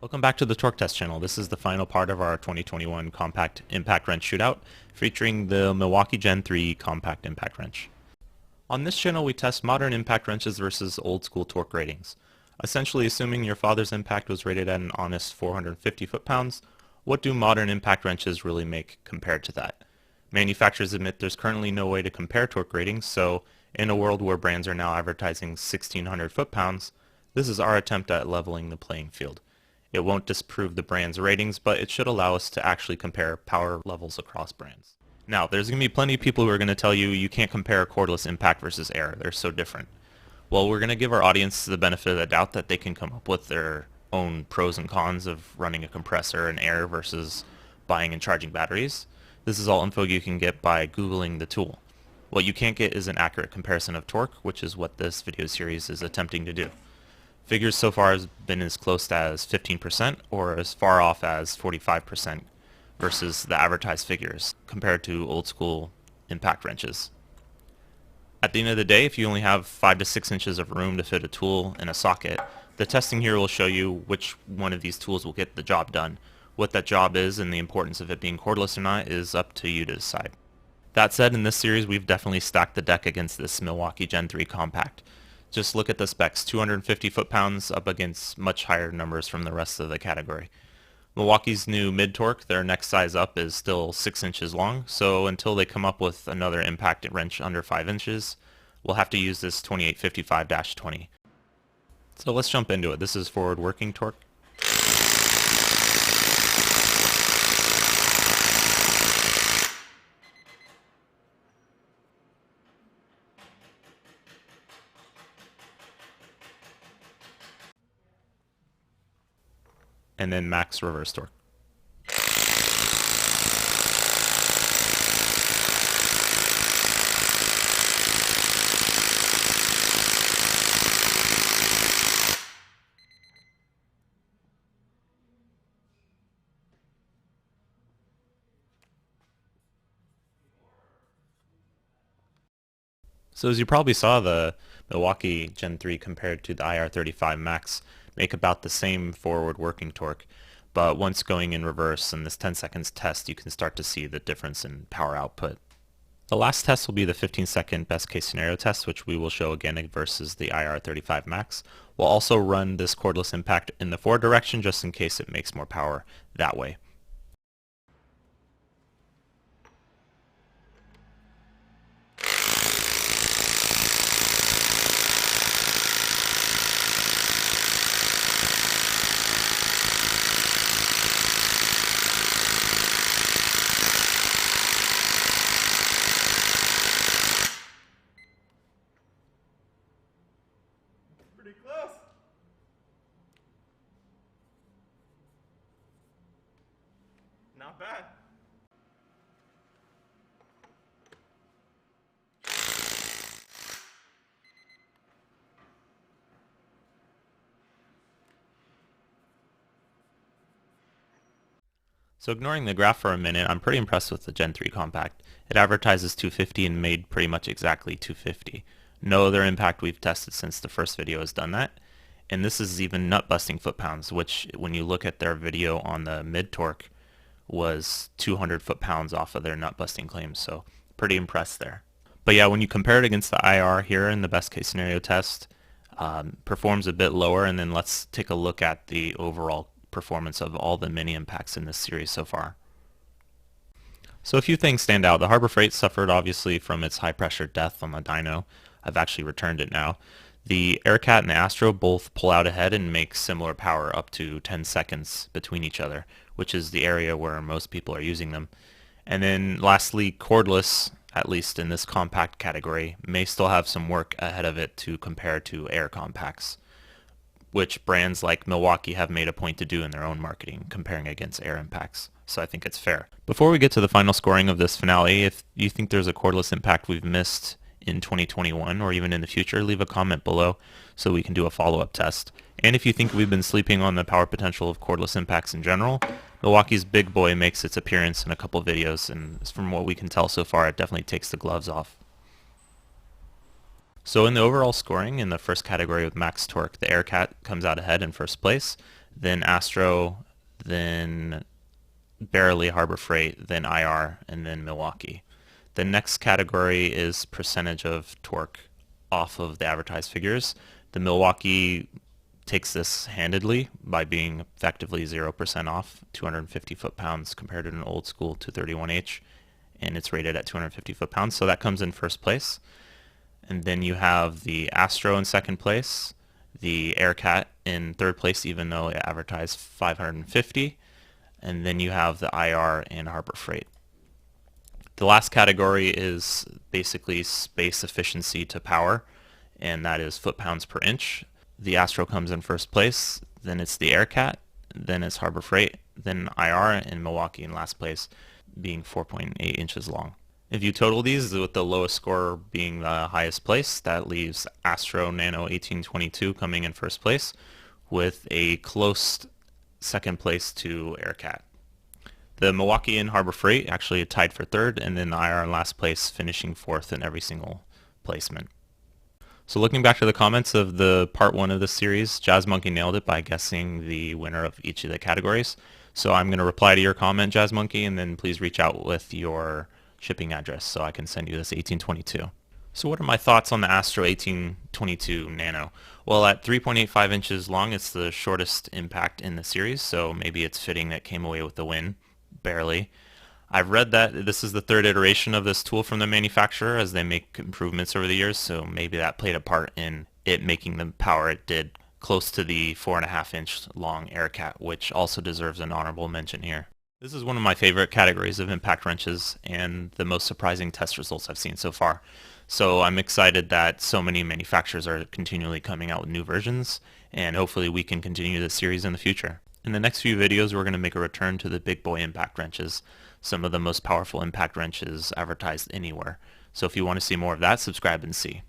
Welcome back to the Torque Test channel. This is the final part of our 2021 Compact Impact Wrench Shootout, featuring the Milwaukee Gen 3 Compact Impact Wrench. On this channel we test modern impact wrenches versus old school torque ratings. Essentially, assuming your father's impact was rated at an honest 450 foot-pounds, what do modern impact wrenches really make compared to that? Manufacturers admit there's currently no way to compare torque ratings, so in a world where brands are now advertising 1600 foot-pounds, this is our attempt at leveling the playing field. It won't disprove the brand's ratings, but it should allow us to actually compare power levels across brands. Now, there's going to be plenty of people who are going to tell you you can't compare cordless impact versus air. They're so different. Well, we're going to give our audience the benefit of the doubt that they can come up with their own pros and cons of running a compressor in air versus buying and charging batteries. This is all info you can get by Googling the tool. What you can't get is an accurate comparison of torque, which is what this video series is attempting to do. Figures so far has been as close as 15% or as far off as 45% versus the advertised figures compared to old school impact wrenches. At the end of the day, if you only have 5 to 6 inches of room to fit a tool in a socket, the testing here will show you which one of these tools will get the job done. What that job is and the importance of it being cordless or not is up to you to decide. That said, in this series we've definitely stacked the deck against this Milwaukee Gen 3 Compact. Just look at the specs, 250 foot-pounds up against much higher numbers from the rest of the category. Milwaukee's new mid-torque, their next size up, is still 6 inches long, so until they come up with another impact wrench under 5 inches, we'll have to use this 2855-20. So let's jump into it. This is forward working torque. And then max reverse torque. So as you probably saw, the Milwaukee Gen 3 compared to the IR35 Max make about the same forward working torque, but once going in reverse in this 10 seconds test, you can start to see the difference in power output. The last test will be the 15-second best case scenario test, which we will show again versus the IR35 Max. We'll also run this cordless impact in the forward direction just in case it makes more power that way. Pretty close. Not bad. So ignoring the graph for a minute, I'm pretty impressed with the Gen 3 Compact. It advertises 250 and made pretty much exactly 250. No other impact we've tested since the first video has done that. And this is even nut busting foot-pounds, which when you look at their video on the mid-torque was 200 foot-pounds off of their nut busting claims, so pretty impressed there. But yeah, when you compare it against the IR here in the best case scenario test, performs a bit lower, and then let's take a look at the overall performance of all the mini impacts in this series so far. So a few things stand out. The Harbor Freight suffered obviously from its high pressure death on the dyno. I've actually returned it now. The Aircat and the Astro both pull out ahead and make similar power up to 10 seconds between each other, which is the area where most people are using them. And then lastly, cordless, at least in this compact category, may still have some work ahead of it to compare to air compacts, which brands like Milwaukee have made a point to do in their own marketing, comparing against air impacts. So I think it's fair. Before we get to the final scoring of this finale, if you think there's a cordless impact we've missed in 2021 or even in the future, leave a comment below so we can do a follow-up test. And if you think we've been sleeping on the power potential of cordless impacts in general, Milwaukee's Big Boy makes its appearance in a couple videos, and from what we can tell so far, it definitely takes the gloves off. So in the overall scoring, in the first category with max torque, the Aircat comes out ahead in first place. then Astro, then barely Harbor Freight, then IR, and then Milwaukee. The next category is percentage of torque off of the advertised figures. The Milwaukee takes this handedly by being effectively 0% off, 250 foot-pounds compared to an old school 231H, and it's rated at 250 foot-pounds, so that comes in first place. And then you have the Astro in second place, the Aircat in third place, even though it advertised 550, and then you have the IR and Harbor Freight. The last category is basically space efficiency to power, and that is foot-pounds per inch. The Astro comes in first place, then it's the Aircat, then it's Harbor Freight, then IR, and Milwaukee in last place, being 4.8 inches long. If you total these, with the lowest score being the highest place, that leaves Astro Nano 1822 coming in first place, with a close second place to Aircat. The Milwaukee and Harbor Freight actually tied for third, and then the IR in last place, finishing fourth in every single placement. So looking back to the comments of the part 1 of this series, Jazz Monkey nailed it by guessing the winner of each of the categories. So I'm going to reply to your comment, Jazz Monkey, and then please reach out with your shipping address so I can send you this 1822. So what are my thoughts on the Astro 1822 Nano? Well, at 3.85 inches long, it's the shortest impact in the series, so maybe it's fitting that it came away with the win, barely. I've read that this is the third iteration of this tool from the manufacturer as they make improvements over the years, so maybe that played a part in it making the power it did, close to the 4.5-inch long Aircat, which also deserves an honorable mention here. This is one of my favorite categories of impact wrenches and the most surprising test results I've seen so far. So I'm excited that so many manufacturers are continually coming out with new versions, and hopefully we can continue this series in the future. In the next few videos, we're going to make a return to the big boy impact wrenches, some of the most powerful impact wrenches advertised anywhere. So if you want to see more of that, subscribe and see.